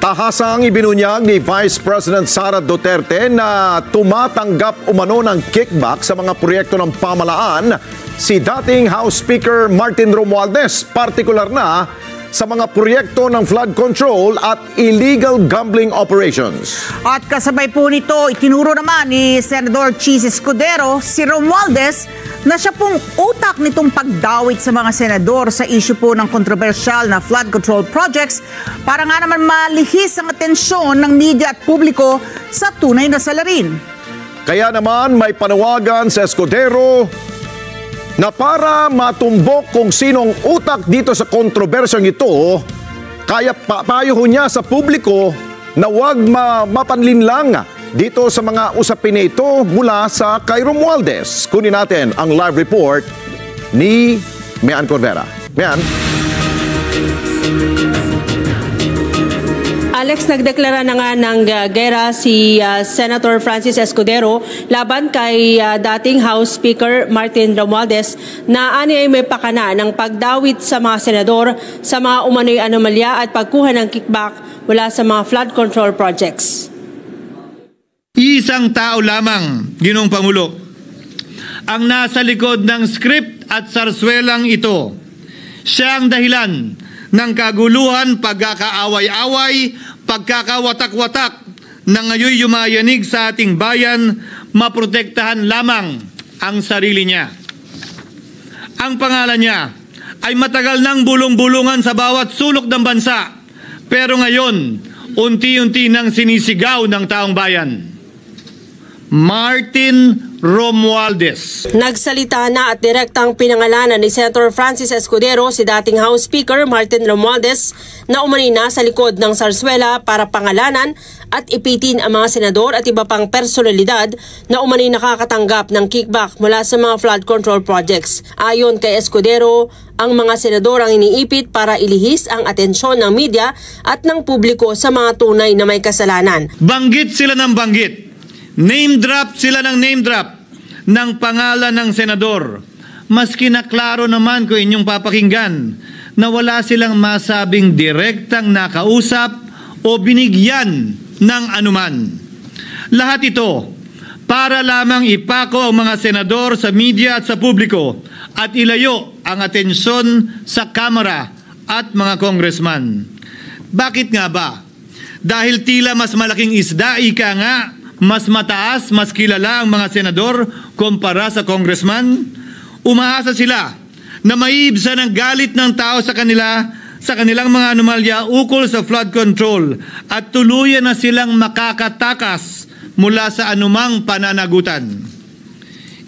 Tahasang ibinunyag ni Vice President Sara Duterte na tumatanggap umano ng kickback sa mga proyekto ng pamahalaan si dating House Speaker Martin Romualdez, partikular na sa mga proyekto ng flood control at illegal gambling operations. At kasabay po nito, itinuro naman ni Senador Chis Escudero si Romualdez na siya pong utak nitong pagdawit sa mga senador sa issue po ng kontrobersyal na flood control projects para nga naman malihis ang atensyon ng media at publiko sa tunay na salarin. Kaya naman may panawagan sa Escudero na para matumbok kung sinong utak dito sa kontrobersyang ito, kaya papayo niya sa publiko na huwag mapanlinlang dito sa mga usapin na ito mula sa kay Romualdez. Kunin natin ang live report ni Mian Corvera. Mian? Alex, nagdeklara na nga ng gera si Senator Francis Escudero laban kay dating House Speaker Martin Romualdez na ani ay may pakana ng pagdawit sa mga senador sa mga umano'y anomalya at pagkuha ng kickback mula sa mga flood control projects. Isang tao lamang, Ginoong Pangulo, ang nasa likod ng script at sarswelang ito. Siya ang dahilan ng kaguluhan, pagkakaaway-away, pagkakawatak-watak na ngayon yumayanig sa ating bayan, maprotektahan lamang ang sarili niya. Ang pangalan niya ay matagal nang bulong-bulungan sa bawat sulok ng bansa, pero ngayon, unti-unti nang sinisigaw ng taong bayan. Martin Romualdez. Nagsalita na at direktang pinangalanan ni Senator Francis Escudero si dating House Speaker Martin Romualdez na umani na sa likod ng sarswela para pangalanan at ipitin ang mga senador at iba pang personalidad na umani nakakatanggap ng kickback mula sa mga flood control projects. Ayon kay Escudero, ang mga senador ang iniipit para ilihis ang atensyon ng media at ng publiko sa mga tunay na may kasalanan. Banggit sila ng banggit. Name drop sila ng name drop ng pangalan ng senador. Maski na klaro naman ko inyong papakinggan na wala silang masabing direktang nakausap o binigyan ng anuman. Lahat ito para lamang ipako ang mga senador sa media at sa publiko at ilayo ang atensyon sa Kamara at mga congressman. Bakit nga ba? Dahil tila mas malaking isda, ika nga, mas mataas, mas kilala ang mga senador kumpara sa congressman? Umaasa sila na maiibsan ang galit ng tao sa kanilang mga anomalya ukol sa flood control at tuluyan na silang makakatakas mula sa anumang pananagutan.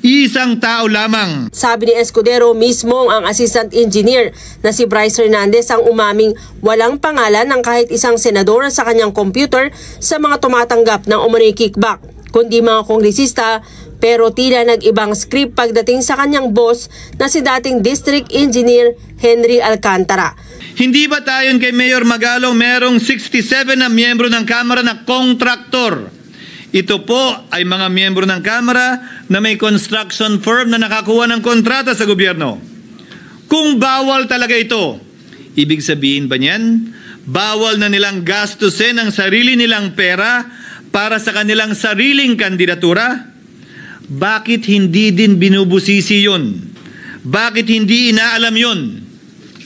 Isang tao lamang. Sabi ni Escudero mismo ang assistant engineer na si Bryce Hernandez ang umaming walang pangalan ng kahit isang senador sa kanyang computer sa mga tumatanggap ng umano'y kickback, kundi mga kongresista, pero tila nag-ibang script pagdating sa kanyang boss na si dating District Engineer Henry Alcantara. Hindi ba tayon kay Mayor Magalong merong 67 na miyembro ng Kamara na kontraktor? Ito po ay mga miyembro ng Kamara na may construction firm na nakakuha ng kontrata sa gobyerno. Kung bawal talaga ito, ibig sabihin ba niyan, bawal na nilang gastusin ang sarili nilang pera para sa kanilang sariling kandidatura? Bakit hindi din binubusisi yun? Bakit hindi inaalam yun?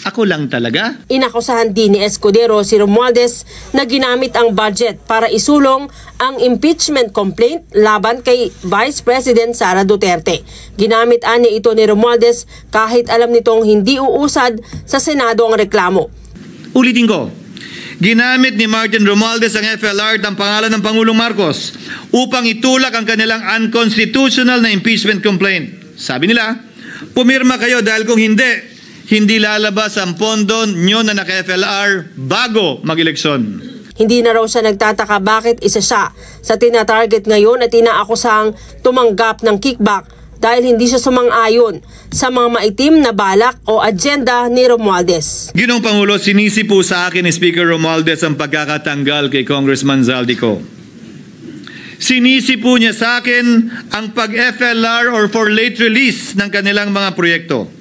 Ako lang talaga? Inakusahan din ni Escudero si Romualdez na ginamit ang budget para isulong ang impeachment complaint laban kay Vice President Sara Duterte. Ginamit ani ito ni Romualdez kahit alam nitong hindi uusad sa Senado ang reklamo. Ulitin ko, ginamit ni Martin Romualdez ang FLR ng pangalan ng Pangulong Marcos upang itulak ang kanilang unconstitutional na impeachment complaint. Sabi nila, pumirma kayo dahil kung hindi lalabas ang pondo nyo na naka-FLR bago mag-eleksyon. Hindi na raw siya nagtataka bakit isa siya sa tina-target ngayon at inaakusang tumanggap ng kickback dahil hindi siya sumang-ayon sa mga maitim na balak o agenda ni Romualdez. Ginoong Pangulo, sinisi po sa akin ni Speaker Romualdez ang pagkakatanggal kay Congressman Zaldico. Sinisi po niya sa akin ang pag-FLR or for late release ng kanilang mga proyekto.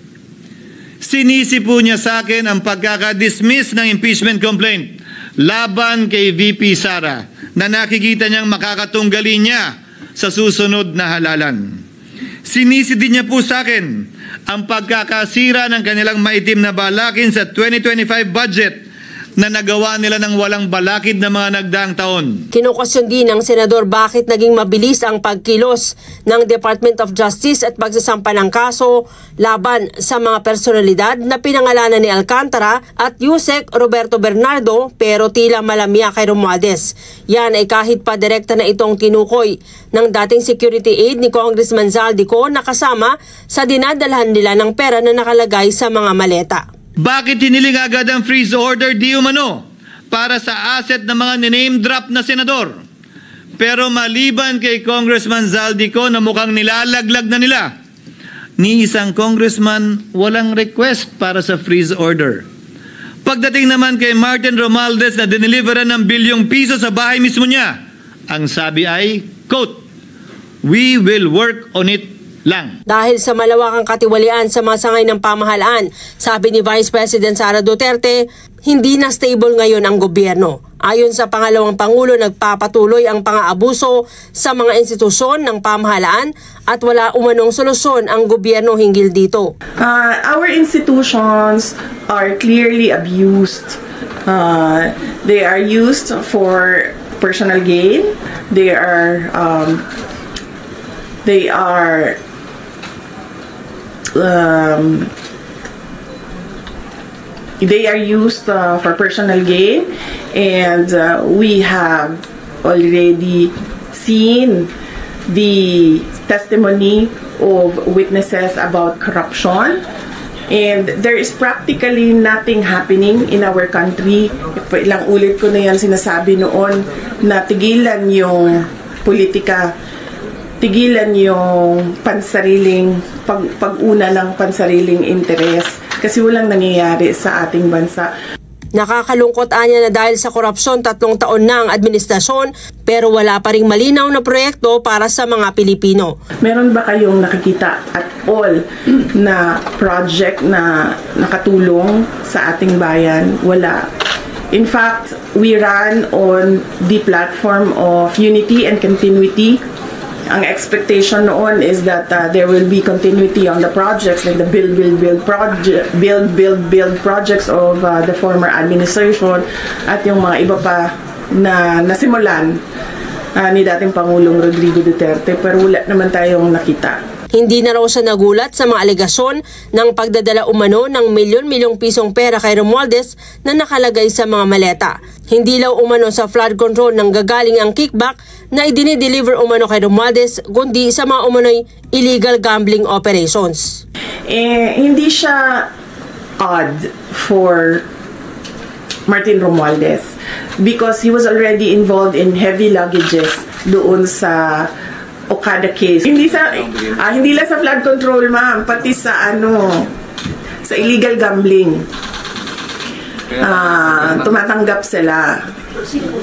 Sinisi po niya sa akin ang pagkakadismiss ng impeachment complaint laban kay VP Sara na nakikita niyang makakatunggali niya sa susunod na halalan. Sinisidi niya po sa akin ang pagkakasira ng kanilang maitim na balakin sa 2025 budget na nagawa nila ng walang balakid na mga nagdaang taon. Kinukwestiyon din ng senador bakit naging mabilis ang pagkilos ng Department of Justice at pagsasampa ng kaso laban sa mga personalidad na pinangalanan ni Alcantara at Yusek Roberto Bernardo pero tila malamya kay Romualdez. Yan ay kahit pa direkta na itong tinukoy ng dating security aide ni Congressman Zaldico na kasama sa dinadalhan nila ng pera na nakalagay sa mga maleta. Bakit hiniling agad ang freeze order di umano para sa asset ng mga name drop na senador? Pero maliban kay Congressman Zaldico na mukhang nilalaglag na nila, ni isang congressman walang request para sa freeze order. Pagdating naman kay Martin Romualdez na dineliveran ng bilyong piso sa bahay mismo niya, ang sabi ay, quote, "We will work on it lang." Dahil sa malawakang katiwalian sa mga sangay ng pamahalaan, sabi ni Vice President Sara Duterte, hindi na stable ngayon ang gobyerno. Ayon sa pangalawang Pangulo, nagpapatuloy ang pang-aabuso sa mga institusyon ng pamahalaan at wala umanong solusyon ang gobyerno hinggil dito. Our institutions are clearly abused. They are used for personal gain. They are used for personal gain, and we have already seen the testimony of witnesses about corruption, and there is practically nothing happening in our country. Ilang ulit ko na yan sinasabi noon na tigilan yung politika, tigilan yung pansariling pag-una ng pansariling interes kasi walang nangyayari sa ating bansa. Nakakalungkot anya na dahil sa korupsyon 3 taon na ang administrasyon pero wala pa ring malinaw na proyekto para sa mga Pilipino. Meron ba kayong nakikita at all na project na nakatulong sa ating bayan? Wala. In fact, we ran on the platform of unity and continuity. Ang expectation noon is that there will be continuity on the projects like the build projects of the former administration at yung mga iba pa na nasimulan ni dating Pangulong Rodrigo Duterte, pero wala naman tayong nakita. Hindi na raw siya nagulat sa mga alegasyon ng pagdadala umano ng milyon-milyong pisong pera kay Romualdez na nakalagay sa mga maleta. Hindi law umano sa flood control nang gagaling ang kickback na idinideliver umano kay Romualdez, kundi sa mga umano'y illegal gambling operations. Hindi siya odd for Martin Romualdez because he was already involved in heavy luggages doon sa Okada case. Hindi lang sa flood control, ma'am, pati sa sa illegal gambling. Tumatanggap sila.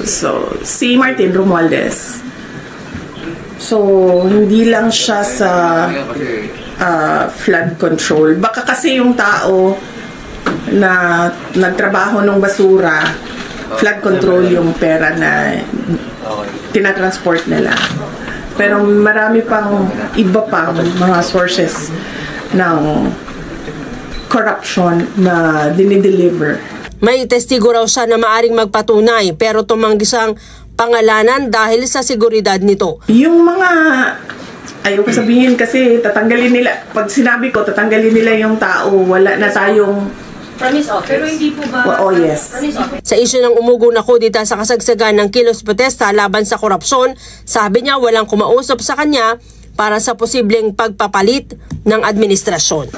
So, si Martin Romualdez. So, hindi lang siya sa flood control. Baka kasi yung tao na nagtrabaho ng basura, flood control yung pera na tinatransport nila. Pero marami pang iba pang mga sources ng corruption na dinideliver. May testigo raw siya na maaring magpatunay pero tumanggi siyang pangalanan dahil sa seguridad nito. Yung mga, ayoko sabihin kasi tatanggalin nila, pag sinabi ko tatanggalin nila yung tao, wala na tayong promise office. Pero hindi po ba? Oh, yes. Sa isyu ng umugo na kudita sa kasagsagan ng kilos protesta laban sa korupsyon, sabi niya walang kumausap sa kanya para sa posibleng pagpapalit ng administrasyon.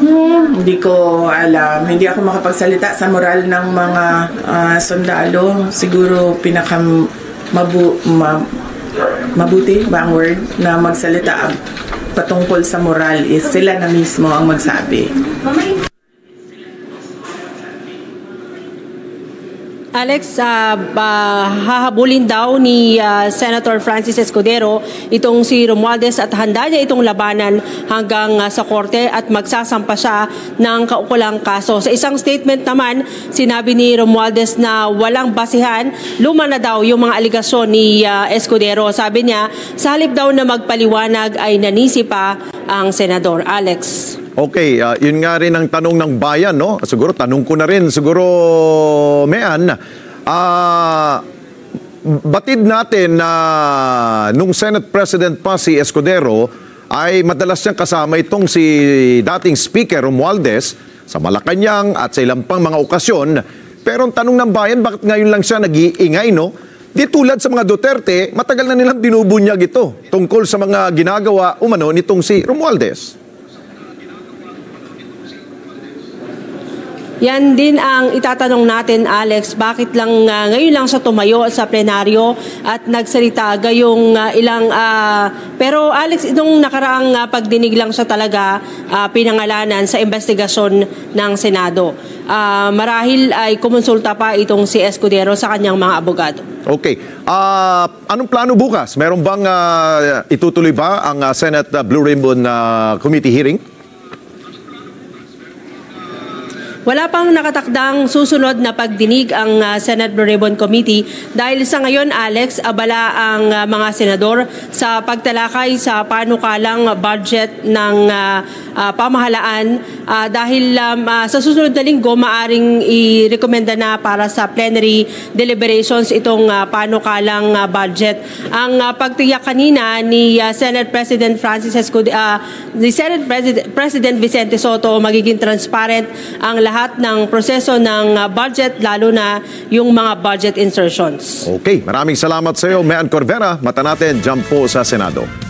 Hindi ko alam. Hindi ako makapagsalita sa moral ng mga sundalo. Siguro mabuti ba ang word na magsalita patungkol sa moral is sila na mismo ang magsabi. Alex, hahabulin daw ni Senator Francis Escudero itong si Romualdez at handa niya itong labanan hanggang sa korte at magsasampa siya ng kaukulang kaso. Sa isang statement naman, sinabi ni Romualdez na walang basihan, luma na daw yung mga aligasyon ni Escudero. Sabi niya, sa halip daw na magpaliwanag ay nanisi pa ang senador. Alex. Okay, yun nga rin ang tanong ng bayan, no? Siguro tanong ko na rin, siguro, Mean, batid natin na nung Senate President pa si Escudero ay madalas niyang kasama itong si dating Speaker Romualdez sa Malacanang at sa ilang pang mga okasyon. Pero ang tanong ng bayan, bakit ngayon lang siya nag-iingay, no? Di tulad sa mga Duterte, matagal na nilang binubunyag ito tungkol sa mga ginagawa umano nitong si Romualdez. Yan din ang itatanong natin, Alex, bakit lang ngayon lang siya tumayo sa plenaryo at nagsalita gayong ilang pero Alex, itong nakaraang pagdinig lang siya talaga pinangalanan sa investigasyon ng Senado. Marahil ay kumonsulta pa itong si Escudero sa kanyang mga abogado. Okay. Anong plano bukas? Meron bang itutuloy ba ang Senate Blue Ribbon Committee hearing? Wala pang nakatakdang susunod na pagdinig ang Senate Blue Ribbon Committee dahil sa ngayon, Alex, abala ang mga senador sa pagtalakay sa panukalang budget ng pamahalaan dahil sa susunod na linggo maaring i-rekomenda na para sa plenary deliberations itong panukalang budget. Ang pagtiyak kanina ni Senate President ni Senate President Vicente Soto, magiging transparent ang lahat ng proseso ng budget, lalo na yung mga budget insertions. Okay, maraming salamat sa iyo, Mean Corvera. Mata natin, jump po sa Senado.